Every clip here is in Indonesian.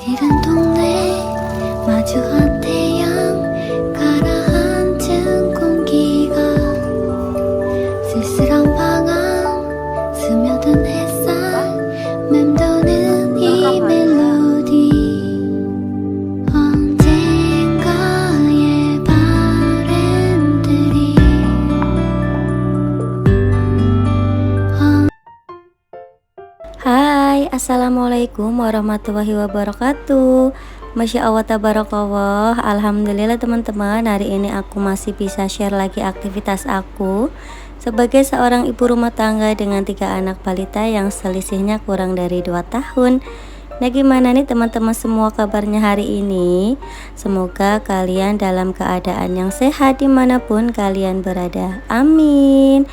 길은 동네 마주 한태양 가라앉은 공기가 쓸쓸한 방황 스며든 햇살 맴도는 이 멜로디 언젠가의 바램들이 Hai, assalamualaikum warahmatullahi wabarakatuh. Masya Allah tabarakallah. Alhamdulillah teman-teman, hari ini aku masih bisa share lagi aktivitas aku sebagai seorang ibu rumah tangga dengan 3 anak balita yang selisihnya kurang dari 2 tahun. Nah, gimana nih teman-teman semua kabarnya hari ini? Semoga kalian dalam keadaan yang sehat dimanapun kalian berada. Amin.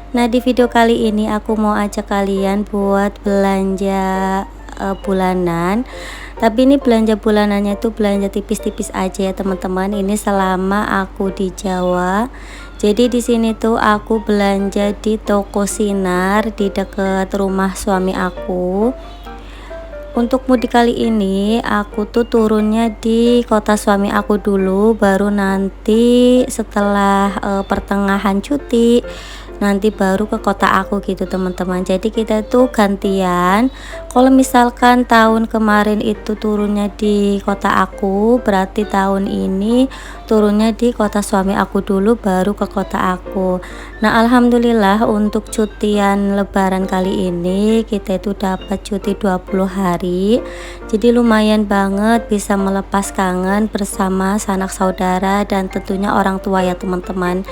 Nah, di video kali ini aku mau ajak kalian buat belanja bulanan. Tapi ini belanja bulanannya tuh belanja tipis-tipis aja ya teman-teman. Ini selama aku di Jawa. Jadi di sini tuh aku belanja di toko Sinar di dekat rumah suami aku. Untuk mudik kali ini aku tuh turunnya di kota suami aku dulu, baru nanti setelah pertengahan cuti nanti baru ke kota aku gitu teman-teman. Jadi kita tuh gantian. Kalau misalkan tahun kemarin itu turunnya di kota aku, berarti tahun ini turunnya di kota suami aku dulu baru ke kota aku. Nah, alhamdulillah untuk cutian lebaran kali ini kita itu dapat cuti 20 hari. Jadi lumayan banget bisa melepas kangen bersama sanak saudara dan tentunya orang tua ya teman-teman.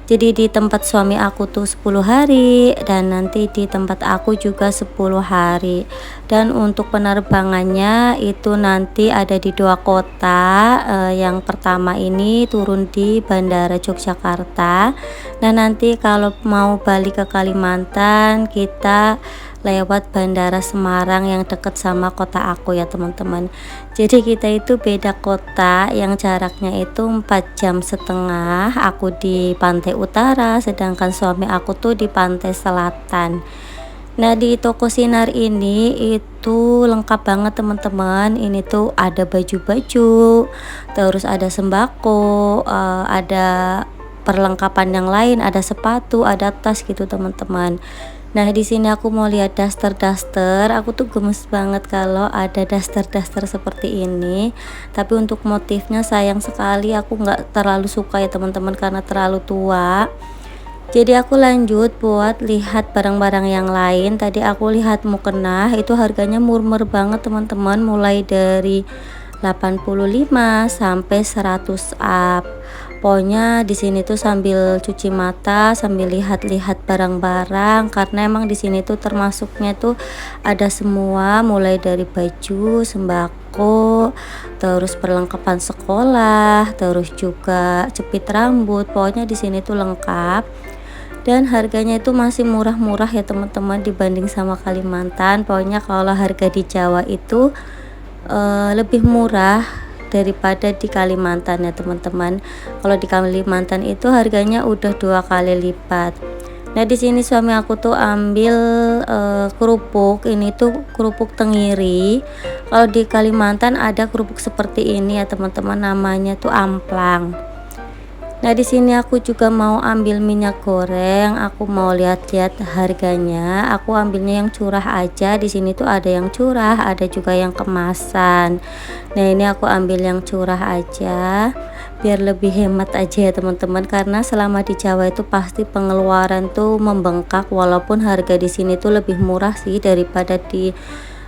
Jadi di tempat suami aku tuh 10 hari dan nanti di tempat aku juga 10 hari. Dan untuk penerbangannya itu nanti ada di 2 kota. Yang pertama ini turun di Bandara Yogyakarta. Nah, nanti kalau mau balik ke Kalimantan kita lewat Bandara Semarang yang dekat sama kota aku ya teman-teman. Jadi kita itu beda kota yang jaraknya itu 4,5 jam. Aku di pantai utara sedangkan suami aku tuh di pantai selatan. Nah, di toko Sinar ini itu lengkap banget teman-teman. Ini tuh ada baju-baju, terus ada sembako, ada perlengkapan yang lain, ada sepatu, ada tas gitu teman-teman. Nah, di sini aku mau lihat daster. Aku tuh gemes banget kalau ada daster seperti ini. Tapi untuk motifnya sayang sekali aku nggak terlalu suka ya teman-teman karena terlalu tua. Jadi aku lanjut buat lihat barang-barang yang lain. Tadi aku lihat mukena itu harganya murmer banget teman-teman, mulai dari 85 sampai 100 up. Pokoknya di sini tuh sambil cuci mata, sambil lihat-lihat barang-barang karena emang di sini tuh termasuknya tuh ada semua, mulai dari baju, sembako, terus perlengkapan sekolah, terus juga jepit rambut. Pokoknya di sini tuh lengkap. Dan harganya itu masih murah-murah ya teman-teman dibanding sama Kalimantan. Pokoknya kalau harga di Jawa itu lebih murah daripada di Kalimantan ya teman-teman. Kalau di Kalimantan itu harganya udah 2 kali lipat. Nah, di sini suami aku tuh ambil kerupuk. Ini tuh kerupuk tenggiri. Kalau di Kalimantan ada kerupuk seperti ini ya teman-teman, namanya tuh amplang. Nah, di sini aku juga mau ambil minyak goreng. Aku mau lihat-lihat harganya. Aku ambilnya yang curah aja. Di sini tuh ada yang curah, ada juga yang kemasan. Nah, ini aku ambil yang curah aja biar lebih hemat aja ya teman-teman, karena selama di Jawa itu pasti pengeluaran tuh membengkak, walaupun harga di sini tuh lebih murah sih daripada di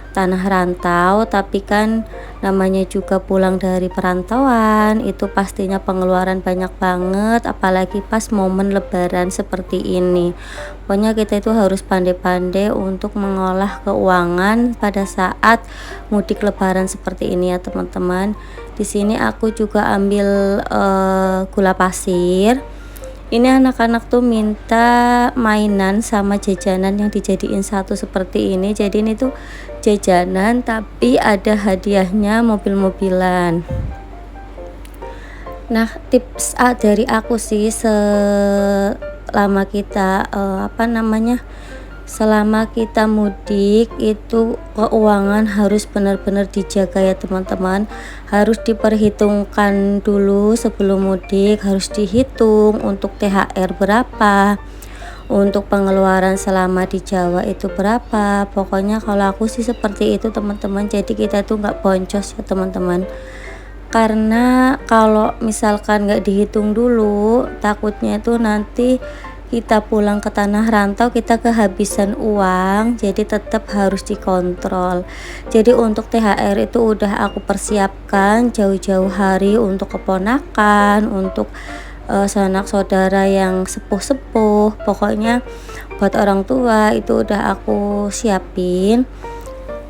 tanah rantau, tapi kan namanya juga pulang dari perantauan itu pastinya pengeluaran banyak banget, apalagi pas momen lebaran seperti ini. Pokoknya kita itu harus pandai-pandai untuk mengolah keuangan pada saat mudik lebaran seperti ini ya teman-teman. Di sini aku juga ambil gula pasir. Ini anak-anak tuh minta mainan sama jajanan yang dijadiin satu seperti ini. Jadi ini tuh jajanan tapi ada hadiahnya mobil-mobilan. Nah, tips dari aku sih selama kita selama kita mudik itu keuangan harus benar-benar dijaga ya teman-teman, harus diperhitungkan dulu sebelum mudik, harus dihitung untuk THR berapa, untuk pengeluaran selama di Jawa itu berapa. Pokoknya kalau aku sih seperti itu teman-teman, jadi kita tuh nggak boncos ya teman-teman, karena kalau misalkan nggak dihitung dulu takutnya itu nanti kita pulang ke tanah rantau kita kehabisan uang, jadi tetap harus dikontrol. Jadi untuk THR itu udah aku persiapkan jauh-jauh hari untuk keponakan, untuk sanak saudara yang sepuh-sepuh, pokoknya buat orang tua itu udah aku siapin.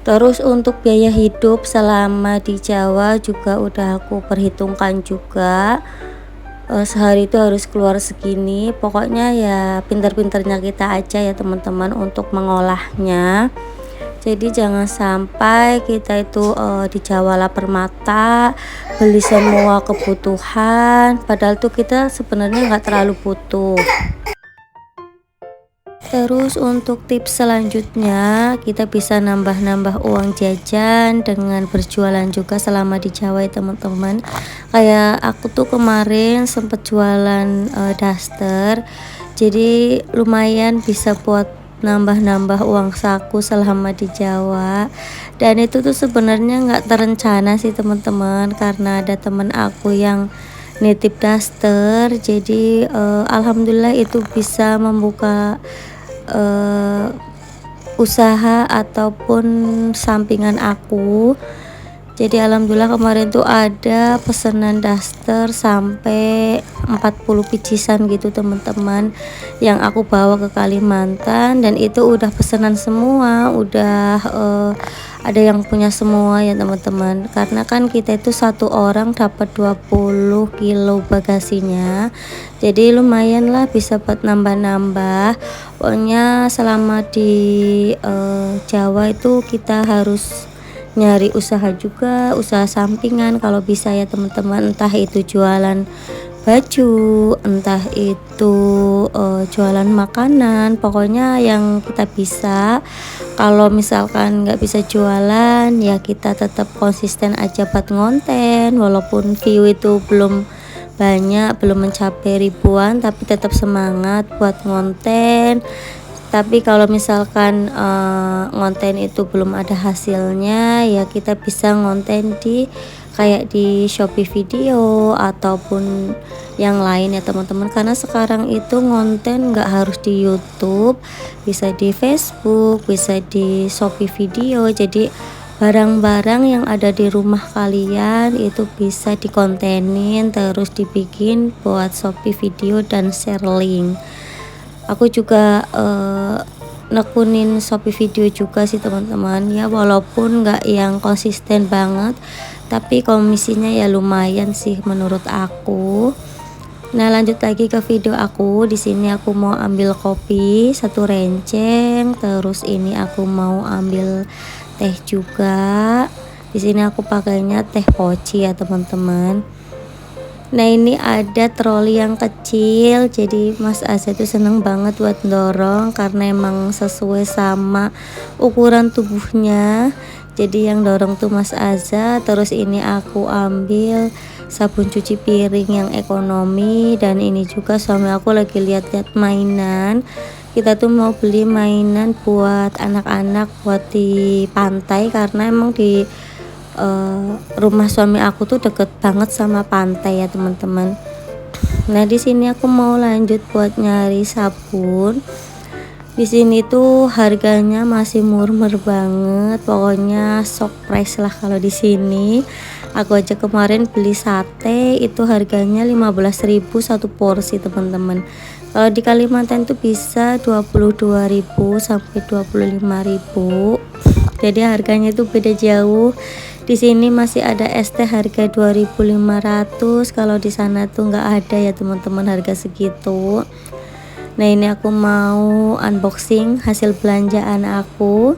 Terus untuk biaya hidup selama di Jawa juga udah aku perhitungkan juga, sehari itu harus keluar segini. Pokoknya ya pinter-pinternya kita aja ya teman-teman untuk mengolahnya. Jadi jangan sampai kita itu di Jawa lapar mata, beli semua kebutuhan, padahal tuh kita sebenarnya nggak terlalu butuh. Terus untuk tips selanjutnya, kita bisa nambah-nambah uang jajan dengan berjualan juga selama di Jawa ya teman-teman. Kayak aku tuh kemarin sempet jualan daster, jadi lumayan bisa buat nambah-nambah uang saku selama di Jawa. Dan itu tuh sebenarnya nggak terencana sih teman-teman, karena ada teman aku yang nitip daster, jadi alhamdulillah itu bisa membuka usaha ataupun sampingan aku. Jadi alhamdulillah kemarin tuh ada pesanan daster sampai 40 picisan gitu teman-teman, yang aku bawa ke Kalimantan, dan itu udah pesanan semua, udah ada yang punya semua ya teman-teman, karena kan kita itu satu orang dapat 20 kilo bagasinya, jadi lumayan lah bisa buat nambah-nambah. Pokoknya selama di Jawa itu kita harus nyari usaha juga, usaha sampingan kalau bisa ya teman-teman, entah itu jualan baju, entah itu jualan makanan, pokoknya yang kita bisa. Kalau misalkan nggak bisa jualan ya kita tetap konsisten aja buat ngonten, walaupun view itu belum banyak, belum mencapai ribuan, tapi tetap semangat buat ngonten. Tapi kalau misalkan ngonten itu belum ada hasilnya, ya kita bisa ngonten di kayak di Shopee Video ataupun yang lain ya teman-teman, karena sekarang itu ngonten nggak harus di YouTube, bisa di Facebook, bisa di Shopee Video. Jadi barang-barang yang ada di rumah kalian itu bisa dikontenin, terus dibikin buat Shopee Video dan share link. Aku juga nekunin Shopee Video juga sih teman-teman ya, walaupun nggak yang konsisten banget, tapi komisinya ya lumayan sih menurut aku. Nah lanjut lagi ke video aku. Di sini aku mau ambil kopi satu renceng, terus ini aku mau ambil teh juga. Di sini aku pakainya teh poci ya teman-teman. Nah ini ada troli yang kecil, jadi Mas Aza itu seneng banget buat dorong karena emang sesuai sama ukuran tubuhnya. Jadi yang dorong tuh Mas Aza. Terus ini aku ambil sabun cuci piring yang ekonomi, dan ini juga suami aku lagi lihat-lihat mainan. Kita tuh mau beli mainan buat anak-anak buat di pantai, karena emang di rumah suami aku tuh deket banget sama pantai ya teman-teman. Nah di sini aku mau lanjut buat nyari sabun. Di sini tuh harganya masih murmer banget, pokoknya shock price lah kalau di sini. Aku aja kemarin beli sate itu harganya 15.000 satu porsi teman-teman. Kalau di Kalimantan tuh bisa 22.000 sampai 25.000. Jadi harganya itu beda jauh. Di sini masih ada es teh harga 2.500. Kalau di sana tuh nggak ada ya teman-teman harga segitu. Nah ini aku mau unboxing hasil belanjaan aku.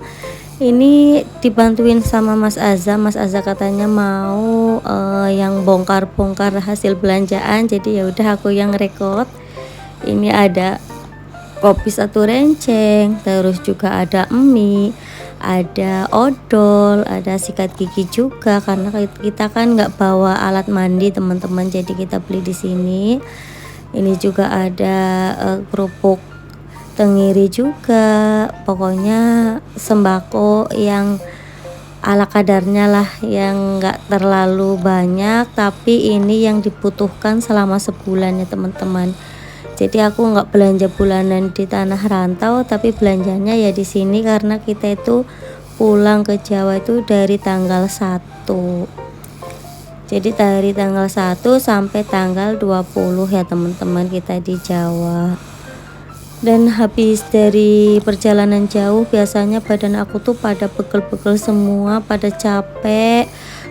Ini dibantuin sama Mas Aza. Mas Aza katanya mau yang bongkar-bongkar hasil belanjaan. Jadi ya udah aku yang record. Ini ada kopi satu renceng, terus juga ada mie, ada odol, ada sikat gigi juga karena kita kan nggak bawa alat mandi teman-teman, jadi kita beli di sini. Ini juga ada kerupuk tenggiri juga, pokoknya sembako yang ala kadarnya lah, yang nggak terlalu banyak tapi ini yang dibutuhkan selama sebulan ya teman-teman. Jadi aku nggak belanja bulanan di tanah rantau, tapi belanjanya ya di sini karena kita itu pulang ke Jawa itu dari tanggal 1. Jadi dari tanggal 1 sampai tanggal 20 ya teman-teman kita di Jawa. Dan habis dari perjalanan jauh biasanya badan aku tuh pada pegel-pegel semua, pada capek,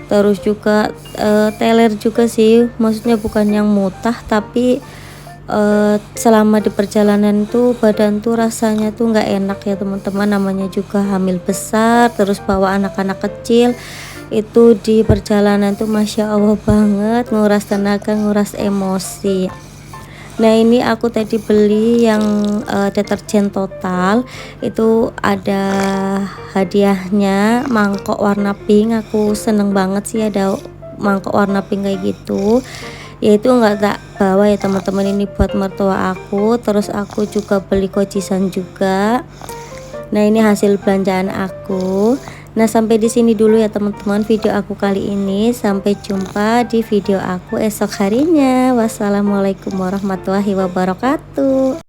terus juga teler juga sih, maksudnya bukan yang mutah tapi selama di perjalanan tuh badan tuh rasanya tuh nggak enak ya teman-teman, namanya juga hamil besar terus bawa anak-anak kecil, itu di perjalanan tuh Masya Allah banget, nguras tenaga, nguras emosi. Nah ini aku tadi beli yang deterjen Total, itu ada hadiahnya mangkok warna pink. Aku seneng banget sih ada mangkok warna pink kayak gitu, yaitu nggak tak bawa ya teman-teman, ini buat mertua aku. Terus aku juga beli kocisan juga. Nah ini hasil belanjaan aku. Nah sampai di sini dulu ya teman-teman video aku kali ini, sampai jumpa di video aku esok harinya. Wassalamualaikum warahmatullahi wabarakatuh.